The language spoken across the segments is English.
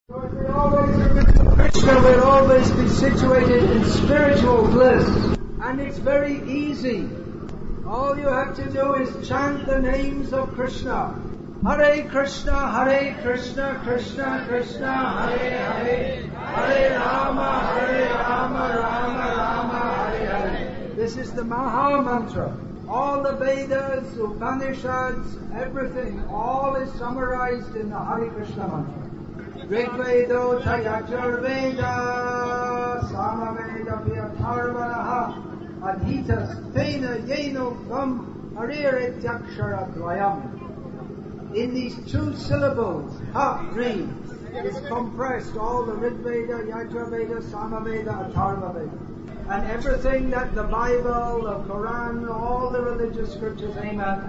We always Krishna will always be situated in spiritual bliss, and it's very easy. All you have to do is chant the names of Krishna. Hare Krishna, Krishna Krishna, Hare Hare, Hare Rama, Rama Hare Hare. This is the Maha Mantra. All the Vedas, Upanishads, everything, all is summarized in the Hare Krishna Mantra. Rigvedo Tayajur Veda, Samaveda Vyatharvanaha, Adhitas Tena Yeno Vam Hariretyakshara Dvayam. In these two syllables, Ha-Ri, is compressed all the Rigveda, Yajurveda, Samaveda, Atharvaveda. And everything that the Bible, the Quran, all the religious scriptures aim at,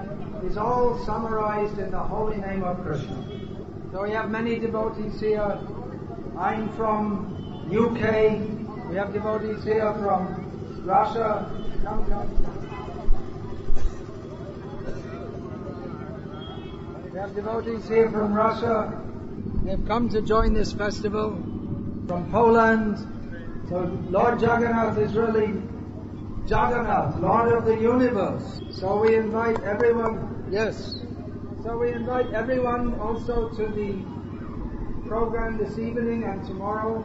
is all summarized in the holy name of Krishna. So we have many devotees here. I'm from UK. We have devotees here from Russia. Come. We have devotees here from Russia. They've come to join this festival. From Poland. So Lord Jagannath is really Jagannath, Lord of the universe. So we invite everyone. Yes. So we invite everyone also to the program this evening and tomorrow,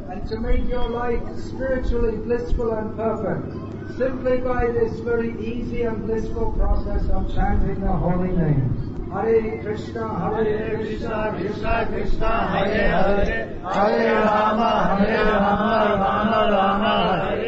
and to make your life spiritually blissful and perfect, simply by this very easy and blissful process of chanting the holy names. Hare Krishna, Krishna Krishna, Hare Hare, Hare Rama, Rama Rama, Hare